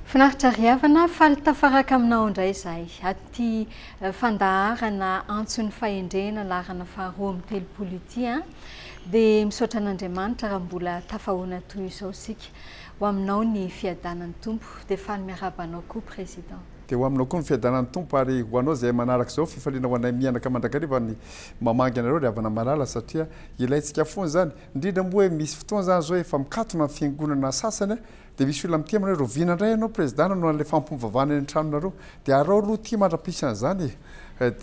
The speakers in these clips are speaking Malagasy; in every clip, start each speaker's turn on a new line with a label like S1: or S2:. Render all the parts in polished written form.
S1: Finaritra riavana faly tafaraka aminao indray izahay aty fandaharana antson'ny fahendrena larana faharoa amin'ny telopolo ity dia misaotra an'Andriamanitra raha mbola tafahoana toy izao isika ho aminao ny fiadanan'ny tompo dia faly miarabanao koa président
S2: dia ho aminao koa ny fiadanan'ny tompo ary ho anao izay manaraka izao fifaliana ho anay mianaka mandrakariva ny mamangy anareo ry havana malala satria ilayntsika foana zany indrindra moa hoe misy fotoana zany zao efa mikatona amin'ny fiangonana sasany dia misy olona mitia manao roviana indray ianao président no an'ilay fampimovavana eny an-tranonareo dia arao aloha tia mandrapisana zany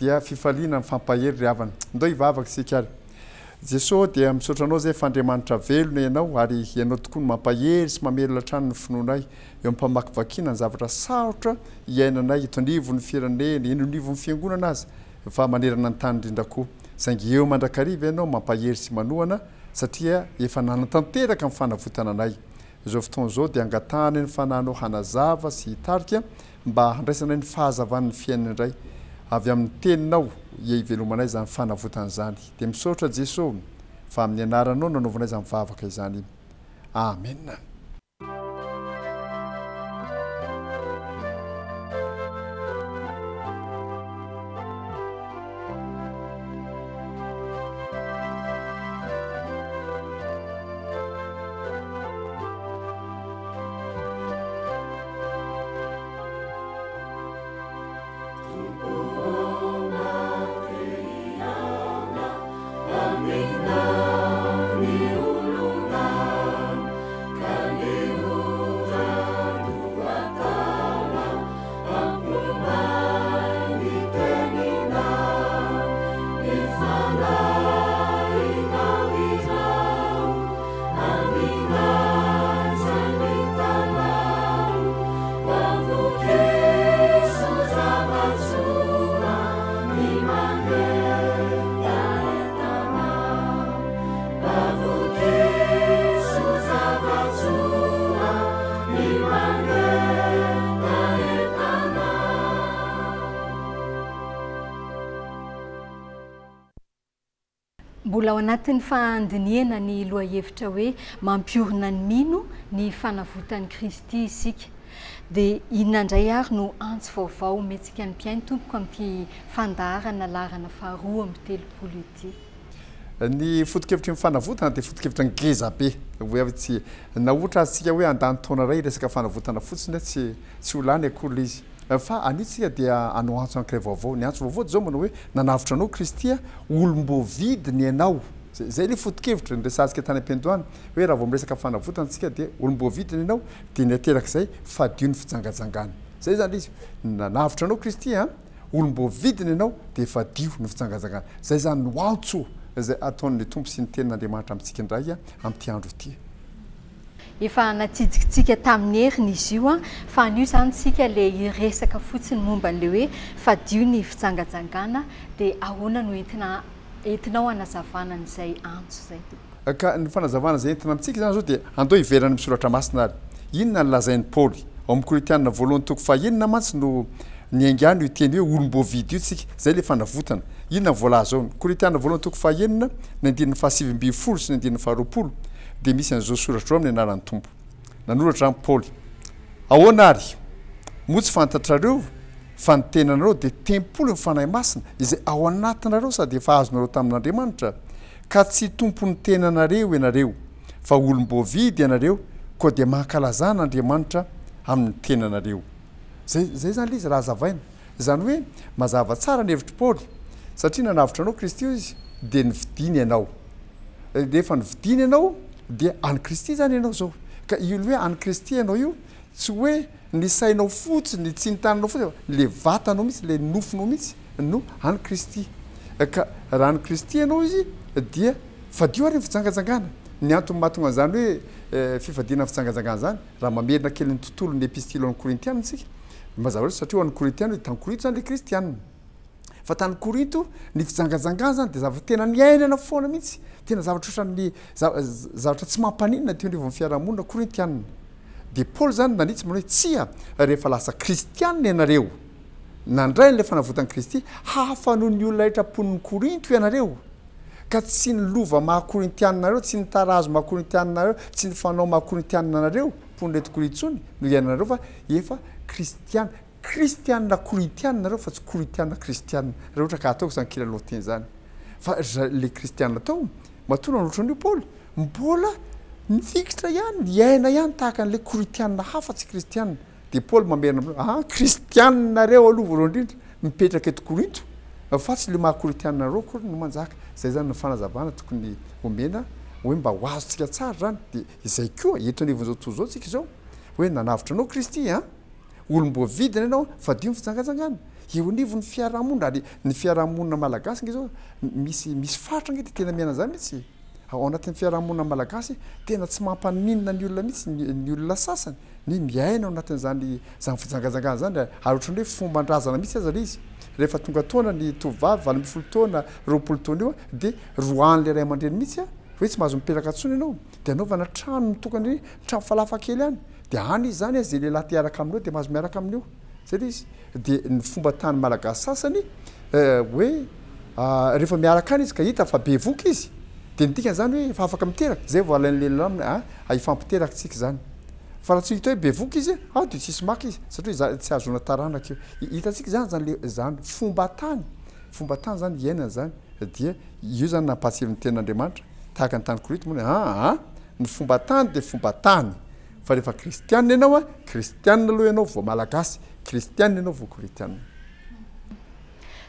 S2: dia fifaliana ny fampahery ry havana ndao hivavaka isika ary Jesosy dia misaotra anao zay fandriamanitra velona ianao ary ianao tokoa no mampahery sy mamelona trano ny finoanay eo ampamakivakiana ny zavatra sarotra iainanay eto anivon'ny firenena eny anivon'ny fiangonana azy fa manerana ny tany indrindra koa saingy eo mandrakariva ianao mampahery sy manohana satria efa nanatanteraka amin'ny fanavotana anay izao fotoana izao dia angatahana ny fanahinao hanazava sy hitarika mba handraisanay ny fahazavan'ny fiainana indray avy amin'ny teninao ivelomanay zany fanavotana zany dia misaotra Jesosy fa amin'ny anaranao nanaovanay zany mivavaka izany amen.
S1: Mbola ao anatin'ny fandiniana ny lohahevitra hoe mampiorina ny mino ny fanavotan'i Kristy isika dia inona indray ary no antsy vaovao mentsika ny mpiainy tompoko amin'ity fandaharana larana faharoa amin'ny telopolo ity.
S2: Ny foto-kevitra ny fanavotana dia foto-kevitra ngeza be hoe avy tsy nahoatra azitsika hoe andany taona iray resaka fanavotana fotsiny tsy ho lany akory izy fa anitsika dia anao antso ankiray vaovao ny antso vaovao zao manao hoe nanavitra anao Kristy olom-bovidiny ianao zay le foto-kevitra nresantsika tany am-piandohana hoe raha vao miresaka fanavotana antsika dia olom-bovidiny ianao dia nateraka izay fadio ny fijangajangana zay zany izy nanavitra anao Kristy olom-bovidiny ianao dia fadio ny fijangajangana zay zany no antso zay ataon'ny tompo sy ny tenin'Andriamanitra amintsika indray amin'ity andro ity.
S1: Efa natsidikitsika tamin'ny heriny izy io fa anio zany tsika le iresaka fotsiny momba an'le hoe fadio ny fijangajangana dia ahoana no entinao hanazavana n'izay antso zay tompo.
S2: Ka ny fanazavana zay entina amintsika zany zao dia andao iverany misoratra masina ary inona ny lazain'ny Paoly ao amin'ny Korinthiana voalohany toko fahaenina mantsy no ny aingany io teny hoe olom-bovidy io tsika zay le fanavotana inona voalaza ao Korinthiana voalohany toko fahaenina ny andininy fahasivim-bifolo sy ny andininy faharoapolo dia misy an'izao soratra ao amin'ny anaran'ny tompo nanoratra amin'ny Paoly ahoana ary moa tsy fantatrareo fa ny tenanareo dia tempolo ny fanahy masina izay ao anatinareo sady efa azonareo tamin'Andriamanitra ka tsy tompony tenanareo ianareo fa olom-bovidy ianareo koa dia mankalazan'Andriamanitra amin'ny tenanareo zay zany izy raha zavaina zany hoe mazava tsara ny hevitry Paoly satria nanavitra anao Kristy izy dia nividiny ianao dia efa nividiny ianao dia any Kristy zany ianao zao ka io hoe any Kristy ianao io tsy hoe ny sainao fotsiny tsy ny tananao fotsiny le vatanao mihitsy le nofonao mihitsy no any Kristy ka raha any Kristy ianao izy dia fadio ary ny fijangajangana ny antony mahatonga an'izany hoe fifadiana ny fijangajangana zany raha mamerina kely ny tontolo ny epistily an'ny Korintiana tsika mazava satria ho an'ny Korintiana tany Korinto zany le kristianina fa tany Korinto ny fijangajangana zany de zavatra tena niainana foana mihitsy tena zavatra ohatran'ny zavatra tsy mampaninana teo anivon'ny fiarahamonina korintianina de Paul zany nanitsy manao hoe tsia rehefa lasa kristianina ianareo nandray n'le fanavotany Kristy hafa noho ny olona rehetra-pon'ny Korinto ianareo ka tsy ny lova mahakorintianareo tsy ny tarazo mahakorintianareo tsy ny fanao mahakorintianareo ponreto korintsony no iainanareo fa efa kristianina korintianareo fa tsy korintianina kristianina raha ohatra ka ataoko zany kilalao teny zany fa le kristianina tao matona nohatran'io Paul mbola mifikitra ihany iaina ihany tahaka an'le korintianina hafa tsy kristianina de Paul mamerina kristianinareo aloha voalohany indrindra mipetraka eto Korinto fa tsy le mahakorintianareo kory no manjaka zay zany ny fanazavana tokony omena hoe mba ho azontsika tsara zany de izay koa eto anivon'izao tontolo zao tsika izao hoe nanavitra anao Kristy olom-boa vidina ianao fa dio ny fijangajangana eo anivon'ny fiarahamonina ary ny fiarahamonina malagasy nge zao misy faritra nge de tena miaina zany mihitsy ao anatin'ny fiarahamonina malagasy tena tsy mampaninina ny olona mihitsy ny olona sasany ny miaina ao anatin'zany fijangajangana zany ary ohatran'ny hoe fomban-drazana mihitsy aza le izy rehefa tonga taona ny tovavy 20 taona 20 taona io de roan'le ray aman-dreny mihitsy hoe tsy mahazo mipetraka tsony ianao de anaovana trano mitokany hoe trano falafa kely any de any izy zany zay lehilahy te hiaraka aminao de mahazo miaraka amin'io zay le izy de ny fomba tany malagasy sasany hoe rehefa miaraka any izy ka hita fa be voky izy de nidikany zany hoe efa afaka miteraka zay vao alain'ny lehilahy ifampiteraka tsika zany fa raha tsy hita hoe be voky izy de tsisy maky izy satria tsy azona taranaka io hitatsika zany fomba tany zany iainana zany dia io zany nampatsirin'ny tenin'Andriamanitra tahaka ny tany Korinto moa ny fomba tany de fomba tany fa rehefa kristianina ianao kristianina aloha ianao vao malagasy kristianina ianao vao korintianina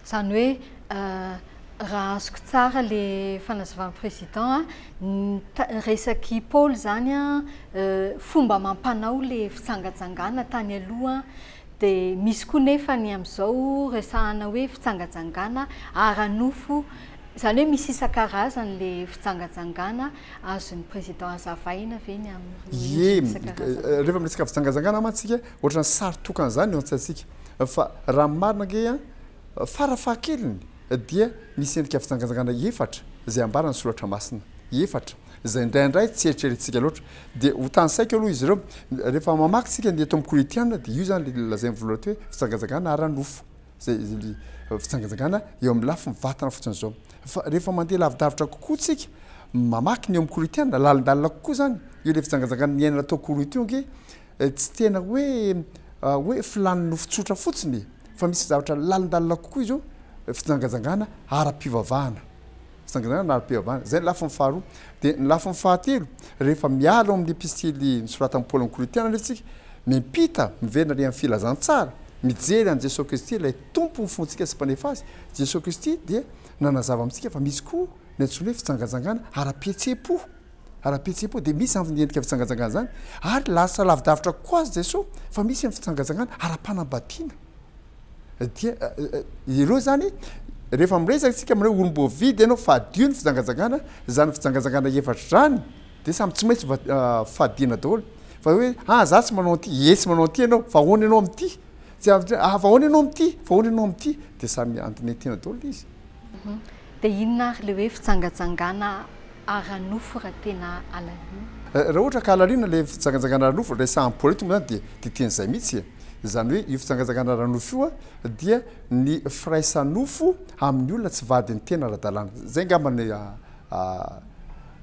S1: zany hoe raha azoko tsara le fanazavan'ny président resaky Paul zany fomba mampanao le fitsangajangana tany aloha de misy koa nefa ny am'izao resahana hoe fitsangajangana ara-nofo zany hoe misy isan-karazany le fitsangajangana azon'ny président azavaina ve ny
S2: rehefa miresaka fitsangajangana mantsika ohatrany sary tokana zany eo antsaitsika fa raha marina nge farafahakeliny dia misy endrika fitsangajangana efatra zay ambarany soratra masina efatra zay indraindray tsy eritreretintsika loatra de ho tany saika aloha izy ireo rehefa mamaky tsika ny eto amin'ny korintianina de io zany lazainy voalohany hoe fitsangajangana ara-nofo zay fitsangajangana eo amin'ny lafy mivatana fotsiny zao fa rehefa mandeha lavidavitra kokoa tsika mamaky ny eo amin'ny korintianina lalindalina kokoa zany io le fitsangajangana niainana atao Korinto io nge tsy tena hoe filany nofo tsotra fotsiny fa misy zavatra lalindalina kokoa izy io fitsangajangana ara-pivavahana zay ny lafiny faharoa de ny lafiny fahatelo rehefa miala ao amin'ny epistily nisoratan'ny Paul amin'ny korintiana neftsika mimpita miverina re amin'ny filazantsara mijery an' Jesosy Kristy ilay tompo ny fontsika sy mpanefa azy Jesosy Kristy dia nanazava amintsika fa misy koa ny antsoina hoe fitsangajangana ara-pihetsepo de misy amin'ny endrika fitsangajangana zany ary lasa lavidavitra koa azy Jesosy fa misy amin'ny fitsangajangana ara-panambadiana dia ireo zany rehefa miresaka tsika manao olom-boa vidy ianao fadio ny fitsangajangana zany fitsangajangana efatra zany de samy tsy maintsy fahadiana daholo fa hoe za tsy manao an'ity tsy manao an'ity ianao fa ahoana ianao amin'ity tsy fa ahoana ianao amin'ity fa ahoana ianao amin'ity de samy andinetena daholo izy
S1: de inona ary le hoe fitsangajangana ara-nofo raha tena alalina
S2: raha ohatra ka alalina le fitsangajangana ara-nofo resahan'ny Paul zany de teny-zay mihitsy zany hoe io fitsangajangana ara-nofo io dia ny firaisanofo amin'ny olona tsy vady ny tena ara-dalàna zay ngambany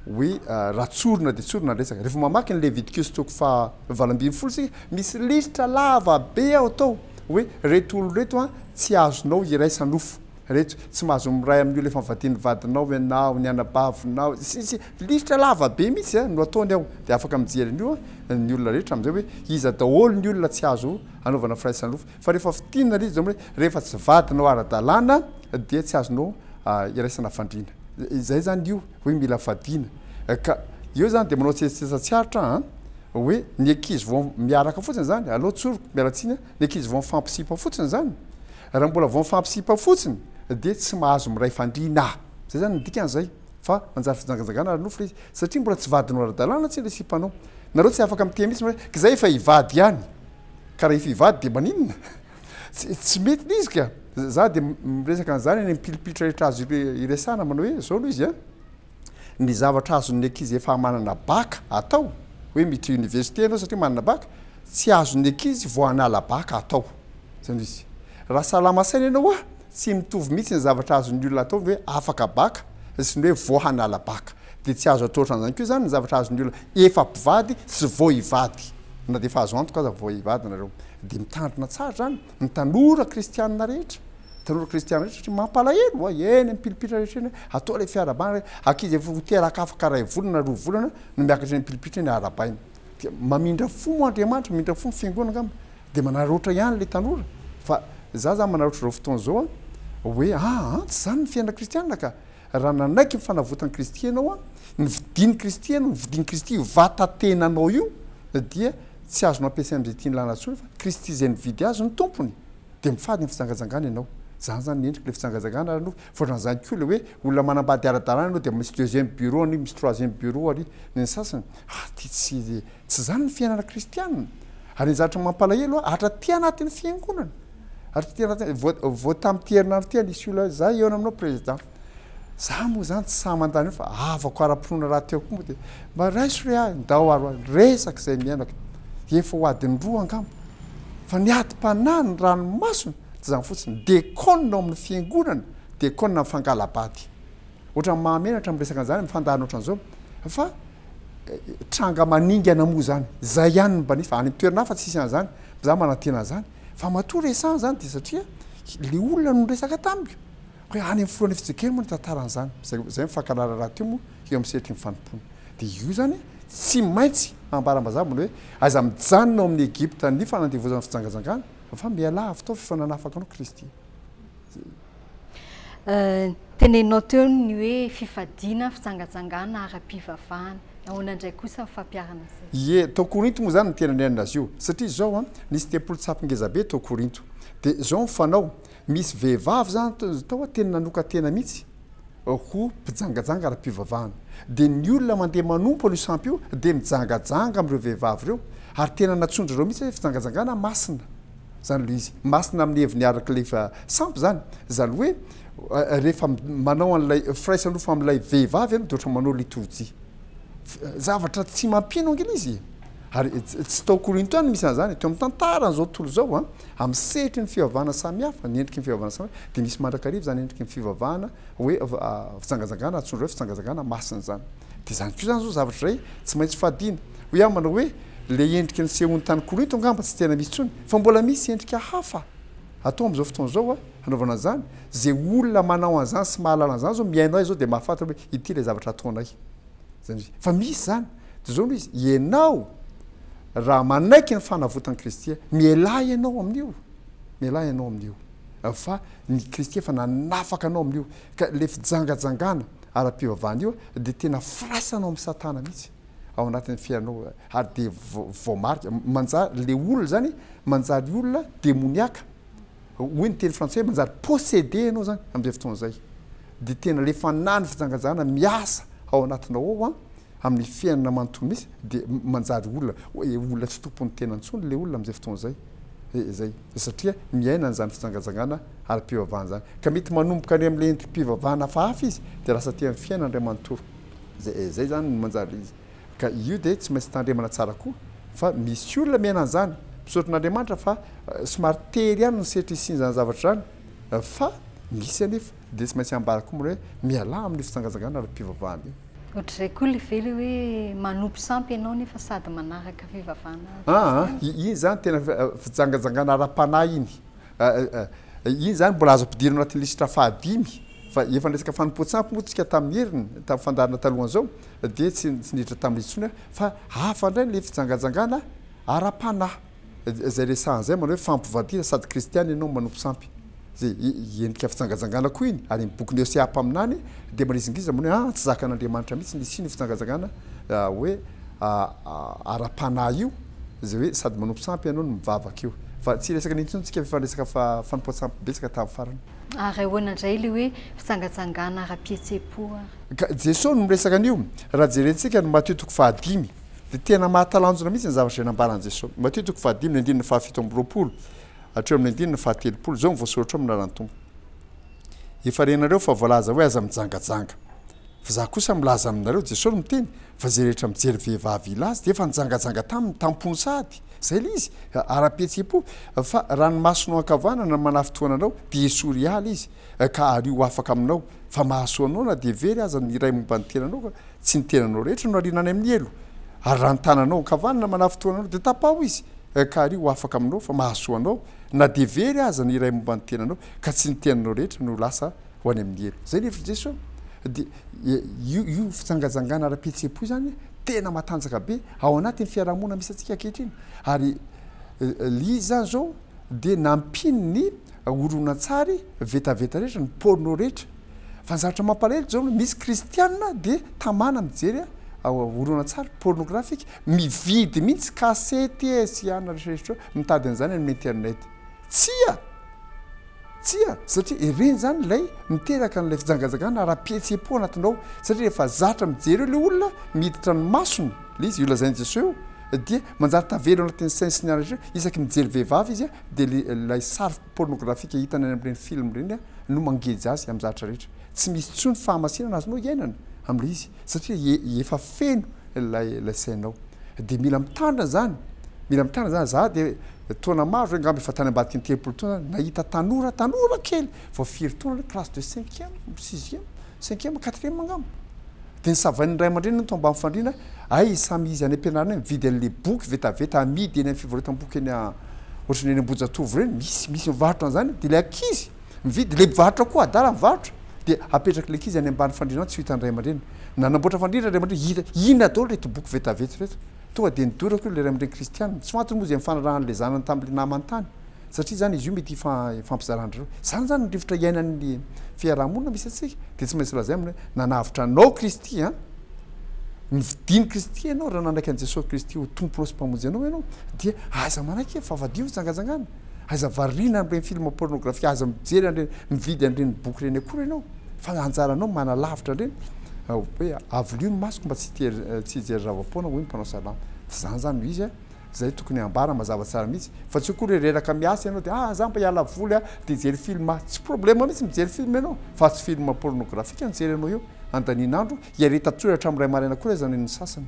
S2: hoe ratsorona de tsorona resaka rehefa mamaky ny Levitikos toko fa 20 sika misy lisitra lava be ao tao hoe reto olo reto tsy azonao iraisanofo reto tsy mahazo miray amin'ny olo efa mivadiny vadinao ianao ny anabavinao sy lisitra lava be mihitsy no ataony ao de afaka mijery an'io ny olona rehetra am'izay hoe iza daholo ny olona tsy azo anaovana firaisanofo fa rehefa fitinina le izy zao hoe rehefa tsy vadinao ara-dalàna dia tsy azonao iraisana fandriana zay zany io hoe mila fadiana ka io zany de manao tsetsatsatsiaritra hoe ny ankizy vao miaraka fotsiny zany alao tsoroko mialatsiny ny ankizy vao mifampisipa fotsiny zany raha mbola vao mifampisipa fotsiny de tsy mahazo miray fandriana zay zany nidikan'zay fa manjary fitsangajangana ara-nofo izy satria mbola tsy vadinao ara-dalàna tsy le sipanao nareo tsy afaka miteny mihitsy hoe zay efa hivady ihany ka raha efa hivady de maninona tsy mety le izy ka za dia miresaka an'izany any mipilipilitra rehetra azo iresana manao hoe zao aloha izy a ny zavatra azon'ny ankizy efa manana baka atao hoe mity université anao satria manana baka tsy azon'ny ankizy vao hanala baka atao zany izy raha salamasaina ianao tsy mitovy mihitsy ny zavatra azon'ny olona atao hoe afaka baka sy ny hoe vao hanala baka dia tsy azo atao ohatran'izany koa zany ny zavatra azon'ny olona efa mpivady sy vao hivady na dia efa azo antoka aza vao hivady nareo dia mitandrina tsara zany ny tanora kristianina rehetra tanora kristianina rehetra satria mampalahelo eny mipilipitra rehetra eny atao ilay fiarabana ankizy efa hoteraka afaka ray volana roa volana no miakatra ny mipilipitra ny arabaina dia mamindra fo moa Andriamanitra mamindra fo ny fiangonana angamba dia manaroatra ihany ilay tanora fa za manaroatra zao fotoana zao hoe tsy zany ny fiainana kristianina ka raha nanaiky mifanavotany kristy ianao ny vidiny kristy ianao ny vidiny kristy vatatenanao io dia tsy azonao ampiasaina amin'izay tiany lana ntsony fa kristy izay nividy azy ny tompony dia mifady ny fijangajangana ianao zany niendrika le fijangajangana no fotran'izany koa le hoe olona manambady ara-dalàna ianao dia misy deuxième bureau any misy troisième bureau ary ny sasany ty tsy zany ny fiainana kristianina ary ny zavatra mampalahelo hatraty anatin'ny fiangonana hatraty anaty vao tamin'ity herinandro ty nisy olona za eo aminao président za moa zany tsy samandany fa avako ara-pinoana raha teo koa moa dia mba raiso re ndao aro resaka izay miainaka efa ho adiny roa angamba fa ny adi-panahy ny ranomasona tsy zany fotsiny dekonina ao amin'ny fiangonana dekonina amin'ny fangalabady ohatra mahamenatra miresaka an'izany mifandahana ohatran'izao fa tranga maningana moa zany zay ihany mba ny fa any mitoerana fa tsisy an'izany za manantena an'izany fa matoa resana zany dia satria le olona no resaka tamiko hoe any amin'ny filohan'ny fijekena moa ny tantaran'izany zay mifankalara raha teo moa eo amin'ny setry ny fanompona dia io zany tsy maintsy ambarambaza moa hoe aza mijanona ao amin'ny Egypta ny fanandevozana fijangajangana fa miala avy tao fifananafaka anao kristy
S1: teneninao teo ny hoe fifadiana fijangajangana ara-pivavahana ahoana indray kosa fampiarana
S2: ye tao Korinto moa zany ny tena niainana azy io satria zao nisy tempolo tsapingezabe tao Korinto dia zao mifanao misy vehivavy zany tao tena nanoka tena mihitsy ho mpijangajanga ara-pivavahana dia ny olona mandeha manompo an'io sampy io dia mijangajanga amin'ireo vehivavy ireo ary tena natsondra reo mihitsy hoe fijangajangana masina zany le izy masina amin'ny heviny araka lefa sampy zany hoe rehefa manao an'ilay firaisan-nofo amin'ilay vehivavy dia ohatra manao liturjia zavatra tsy mampino angela izy ary tsy tao Korinto any misy an'izany teo amin'ny tantaran'izao tontolo zao amin'ny setry ny fivavahana samihafa ny endriky ny fivavahana samihafa dia misy mandrakarivo zany endriky ny fivavahana hoe fijangajangana atsondra hoe fijangajangana masina zany dia zany koa zany zao zavatra ray tsy maintsy fadiana ho ihany manao hoe le endriky ny sehon'ny tany Korinto angamba tsy tena misy tsony fa mbola misy endrika hafa atao amin'izao fotoana zao hanaovana an'izany zay olona manao an'izany sy mahalala an'izany zao miainao izy zao dia mahafantatra hoe ity le zavatra ataonay zany fa misy zany dia zao no izy ianao raha manaiky ny fanavotany kristy mialahy ianao amin'io mialahy ianao amin'io fa ny kristy efa nanafaka anao amin'io ka le fijangajangana ara-pivavahana io dia tena firaisanao amin'ny satana mihitsy ao anatin'ny fiainao ary dia voamarika manjary le olona zany manjary olona demoniaka hoy ny teny frantsay hoe manjary possédé ianao zany amin'izay fotoana zay dia tena le fanany fijangajangana miasa ao anatinao ao amin'ny fiainana manontolo misy dia manjary olona hoe olona tsy tompony tena ntsony le olona amin'izay fotoana zay zay satria miaina n'izany fijangajangana ara-pivavahana zany ka mety manomboka any amin'ilay endrim-pivavahana hafahafa izy dia lasa ty amin'ny fiainana indray manontolo zay zany no manjary izy ka io dia tsy maintsy tandremana tsara koa fa misy olona miaina an'izany mpisaotran'Andriamanitra fa somary tery ihany ny setry isiany zany zavatra zany fa misy anefa dia tsy maintsy ambara koa moa hoe miala amin'ny fijangajangana ara-pivavahana io
S1: ohatrazay koa le vely hoe manompo sampy ianao nefa sady manaraka fivavahana
S2: iny zany tena fijangajangana ara-panahy iny zany mbola azo ampidirina anatin'ny lisitra fahadimy fa efa resaka fanompo-tsampy moa tsika tamin'ny heriny tamin'ny fandarina talohan'izao dia tsy niditra tamin'ny itsony fa hafa indray le fijangajangana ara-panahy zay resahan'izay manao hoe fampivadina sady kristiana ianao manompo sampy zay endrika fijangajangana koa iny ary boky ny Oseapa aminany dia manisingisa manao hoe tsy zakan'Andriamanitra mihitsy nisy ny fijangajangana hoe ara-panahy io zay hoe sady manompo sampy ianao no mivavaka io fa tsy resaka nintsony tsika efa resaka fanompo-tsampy betsaka tamin'ny farany
S1: ary ahoana indray le hoe fijangajangana ara-pihetsepo
S2: ka Jesosy no miresaka an'io raha jerentsika no Matthieu toko fahadimy dia tena mahatalanjona mihitsy ny zavatra izay nambaran'i Jesosy Matthieu toko fahadimy ny andininy fahafito amby roapolo hatreo amin'ny andinina fahatelopolo zao mivoasoratra amin'ny lalan'ny tompo efa renareo fa voalaza hoe aza mijangajanga fa za kosa milaza aminareo jesosy miteny fa zay rehetra mijery vehivavy ilazy de efa nijangajanga taminy tampony sady zay le izy ara-pihetsepo fa ranomasonao ankavanana manafitoananao de esorialy izy ka ario afaka aminao fa mahasoanao na de very aza ny iray momba ny tenanao ka tsy ny tenanao rehetra no arinany amin'ny elo ary raha nytananao ankavanana manafitoananao de tapao izy ka ario afaka aminao fa mahasoanao na de very aza ny iray momba ny tenanao ka tsy ny tenanao rehetra no lasa ho any amin'ny elo zay lefy jesosy de io fitsangajangana ara-pihetsepo zany tena matanjaka be ao anatin'ny fiarahamonina misy atsika ankehitriny ary lizy zany zao de nampiny ny oronan-tsary vetaveta rehetra ny porno rehetra fa ny zavatra mampalahelo zao misy kristianina de tamana mijery oronan-tsary pornographique mividy mihitsy kasety sy ana rehetrarehetra mitady an'izany amin'ny internet tsia satria ireny zany lay miteraka n'lay fijangajangana ara-pihetsepo anatinao satria rehefa zatra mijery eo le olona miditra ny masony le izy io lazainy jesosy eo dia manjary tavelo anatin'ny sainy sy ny ana rehetra isaky mijery vehivavy izy de lay sary pornographique hitany any amin'ireny film reny no mangejy azy amin'ny zavatra rehetra tsy misy tsony fahamasinana azonao iainana am'le izy satria efa feno lay sainao de mila mitandra zany za de taona maro ngamby efa tany ambadiky ny telopolo taona nahita tanora kely vao firy taona classe de 5e 6e 5e 4e angamba de nisavain'ny ray aman-dreny no to ambany fandrina ay samy izy any ampianarana mividy an'le boky vetaveta amidy eny amin'ny fivarotam-boky eny ohatrany eny ambojatovo reny misy mivarotra an'izany de le akizy mividy le mivarotra koa adala mivarotra de apetraky le akizy any ambany fandrina tsy hitan'ny ray aman-dreny nanamboatra fandrina ray aman-dreny hita ina daholo reto boky vetaveta reto tonga de nidorako le ray aman-dreny kristianina tsy fantony moa zay mifanarahan'le zanany tamin'le namany tany satria zany izy io mety fampizarandreo zany rivotra iainan'ny fiarahamonina misy atsika de tsy maintsy lazay aminy nanavitra anao kristy mividiny kristy ianao raha nandraiky an' jesosy kristy ho tomponao sy mpamonjy anao ianao dia aza manaiky favadio fijangajangana aza varina am'reny film pornographique aza mijery an'reny mividy an'reny boky reny akory ianao fa anjaranao manalavitra reny hoe avolio ny masoko mba tsy hijery ravapoana hoe mpanao salama zany izy zay tokony ambara mazava tsara mihitsy fa tsy koa reraka miasa ianao de za mba hiala voly de jery film tsy problème mihitsy mijery film ianao fa tsy film pornographique anjery anao eo andanin'andro iareta tsoratra am'ray maraina koa zany ny sasany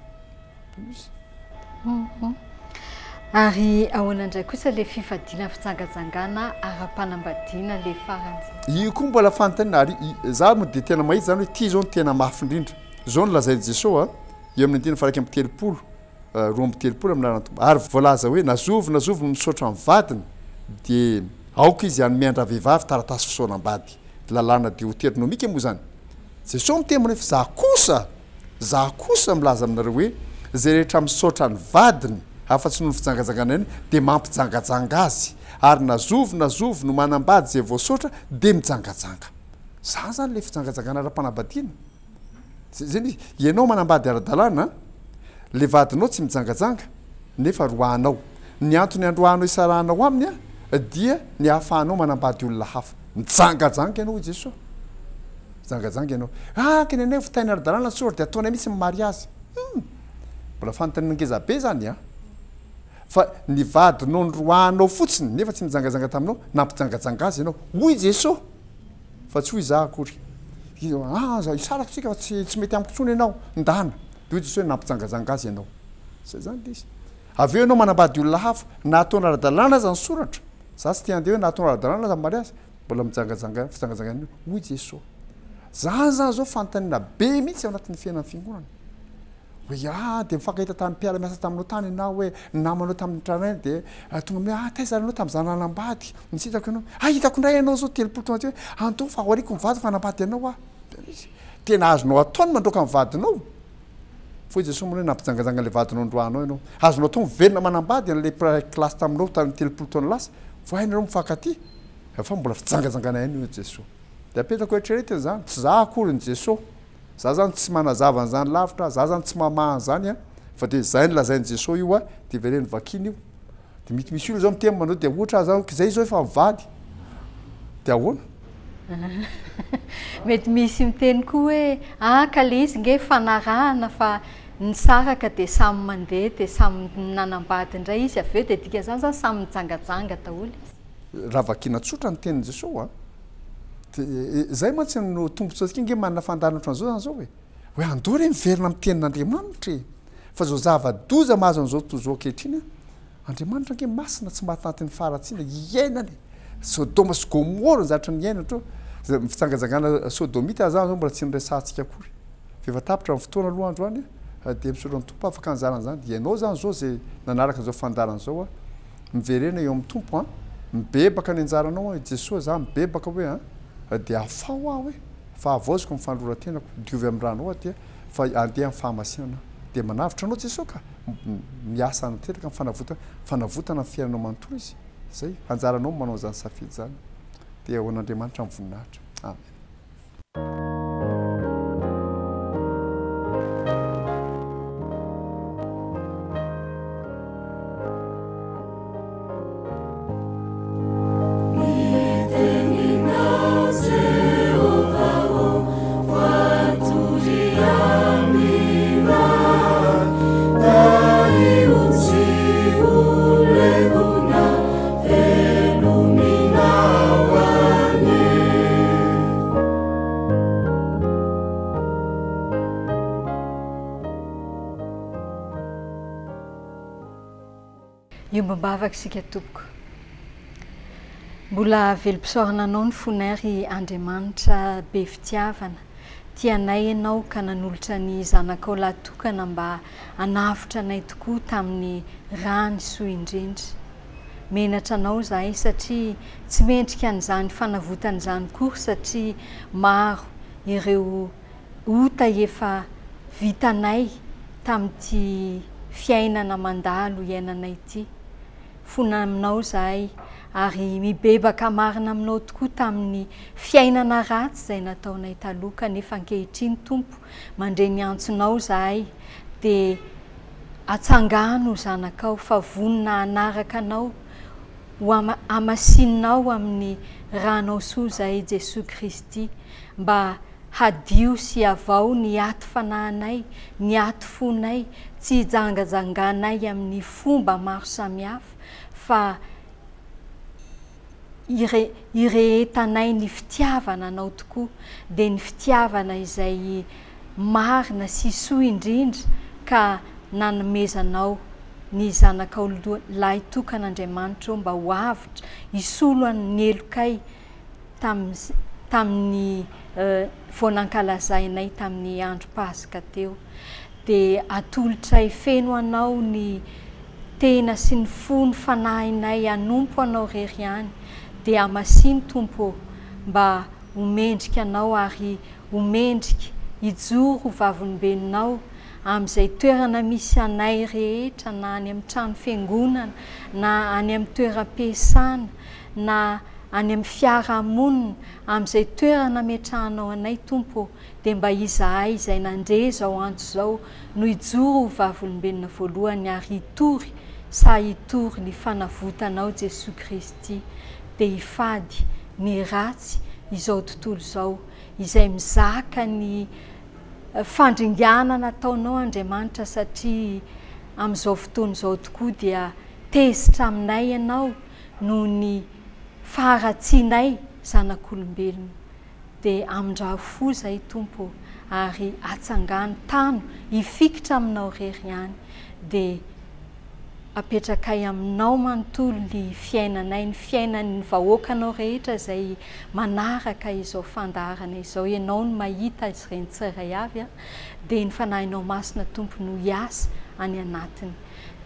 S1: ary ahoanandray kosa le fifadiana fitsangajangana ara-panambadiana le farany
S2: io koa mbola fanontaniana ary za mo de tena mahita zany hoe ty zao ny tena mafy indrindra zao no lazainy jesosy eo amin'ny andina faraiky amin'ny telopolo roa amby telopolo amin'ny lalantompo ary voalaza hoe nazovo misaotra amin'ny vadiny de aoka izy any miandra vehivavy taratasy fisaonam-bady lalàna de hoterinomika moa zany jesosy mitemana hoe za kosa milaza aminareo hoe zay rehetra misaotra ny vadiny afa-tsy noho ny fijangajangana eny de mampijangajanga azy ary nazovo no manambady zay voasaotra de mijangajanga zany le fijangajangana ara-panambadiana zany ianao manambady ara-dalàna le vadinao tsy mijangajanga nefa roanao ny antony androanao isarahanao aminy dia ny ahafahanao manambady olona hafa mijangajanga ianao jesosy mijangajanga ianao keny anay fitainy ara-dalàna soratra de ataonay mihitsy mimary azy mbola fanontaniana ngezabe zany fa ny vadinao ny roanao fotsiny nefa tsy mijangajanga taminao nampijangajanga azy ianao hoy jesosy fa tsy hoy za akory isarako tsika fa tsy mety amiko tsony ianao ndana de hoy jesosy hoe nampijangajanga azy ianao zay zany le izy aveo ianao manambady olona hafa na ataona ara-dalàna aza ny soratra za tsy tia andeha hoe na ataona ara-dalàna aza mary azy mbola mijangajanga fijangajangana hoy jesosy zany zao fanontaniana be mihitsy ao anatin'ny fiainan'ny fiangonana hoe de mifankahita tamin'ny mpiara-miasa taminao tany ianao hoe namanao tamin'ny tranainy de tonga hoe taizaranao tamin'izany anambady misy hitako ianao hitako indray ianao zao telopolo taona ty hoe antao fa aoriako mivady fa anambady ianao tena azonao ataony mandroaka amin'ny vadinao fa jesosy moa hoe nampijangajanga le vadinao ndroanao ianao azonao atao mivelona manambady an'le klasy taminao tamin'ny telopolo taona lasa fa hainareo mifankaty fa mbola fijangajangana hainy io jesosy de apetrako eritreretiny zany tsy za akory ny jesosy za zany tsy manazava an'izany lavitra za zany tsy mamahan zany fa de zay ny lazainy jesosy io de vereny vakiny io de misy olo zao mitemy manao de ohatra za zay zao efa mivady de ahoana
S1: mety misy miteny koa hoe ka le izy nge fanarahana fa nisaraka de samy mandeha de samy nanambady indray izy aveo de dika zany samy mijangajanga daholo
S2: raha vakina tsotra ny tenin' Jesosy a de zay mantsy no tombontsatsika nge manana fandaranatra an'izao zany zao hoe andao re miverina amin'ny tenin'Andriamanitra fa zao zava-doza mahazo an'izao tozao ankehitriny Andriamanitra nge masina tsy mahatanty ny faratsiana iainany Sodoma sy Gomora ny zatra ny iainatra fitsangajangana sodomita zany zao mbola tsy niresantsika akory fa efa tapitra ny fotoana aloha andro any de misaotra ny tompo afaka anjarana zany de ianao zany zao zay nanaraka zao fandarana zao a miverena eo amin'ny tompo a mibebaka ny anjaranao Jesosy za mibebaka hoe de afao aho hoe fa avoziko mifandroratenako diovy amin'ny ranao aty fa andeha amin'ny fahamasinana de manavitra anao Jesosy ka miasa anateraka fanavotana ny fiainanao manontolo izy zay anjaranao manao zany safidy zany de ho an'Andriamanitra mivoninahitra amen.
S1: Iombambavaka sika tompoko mbola velom-pisaorana anao ny fonairy Andriamanitra be fitiavana tianay ianao ka nanolotra ny zanakao lahatokana mba hanavitra anay tokoa tamin'ny rany soa indrindra menatra anao zahay satria tsy mendrika an'izany fanavotana izany kory satria maro ireo ota efa vitanay tamin'ity fiainana mandalo iainanay ity fona aminao zahay ary mibebaka marina aminao tokoa tamin'ny fiainana ratsy zay nataonay taloha kanefa ankehitriny tompo mandre ny antsonao zahay de atsangano zanakao fa vonina anaraka anao ho amasinao amin'ny ranao soa zahay Jesosy Kristy mba hadio sy avao ny ato fanahinay ny ato fonay tsy hijangajanganay amin'ny fomba maro samihafa fa irehetanay ny fitiavana anao tokoa de ny fitiavana izay marina sy soa indrindra ka nanomezanao ny zanakao lahy tokan'Andriamanitra mba ho avitra hisolo ny elokay tamin'ny voanankalazainay tamin'ny andro Pasika teo de atolotray feno anao ny tena sy ny fony fanahinay anompo anao rery any de amasiny tompo mba homendrika anao ary homendrika hijoro vavolombelonao amin'izay toerana misy anay rehetra na any amin'ny trano fiangonana na any amin'ny toeram-piasana na any amin'ny fiarahamonina amin'izay toerana metrahanao anay tompo de mba izahay izay nandre zao antso zao no hijoro vavolombelona voalohany ary hitory sa hitory ny fanavotanao Jesosy Kristy de hifady ny ratsy izao tontolo zao izay mizaka ny fandringana nataonao Andriamanitra satria amin'izao fotoana izao tokoa dia tezitra aminay ianao no ny faharatsianay zanak'olombelona de amindraho fo zay tompo ary atsangano tano hifikitra aminao rery any de apetrakay aminao manontolo ny fiainanay ny fiainan'ny vahoakanao rehetra zay manaraka izao fandaharana izao ianao no mahita izy reny tsiray avy de ny fanahinao masina tompo no hiasa any anatiny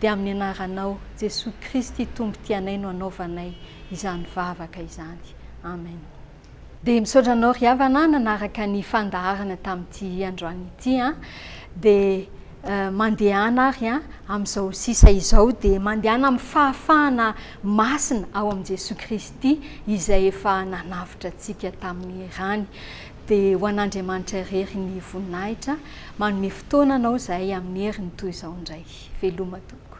S1: de amin'ny anaranao Jesosy Kristy tompo tianay no anaovanay izany vavaka izany amen. De misaotra anao ry havana nanaraka ny fandaharana tamin'ity androany ity de mandehana ary amin'izao sisa izao de mandehana amin'ny fahafahana masina ao amin'ny Jesosy Kristy izay efa nanavitra antsika tamin'ny rany de ho an'Andriamanitra rery ny voninahitra manome fotoana anao zahay amin'ny heriny toy izao indray veloma tompoko.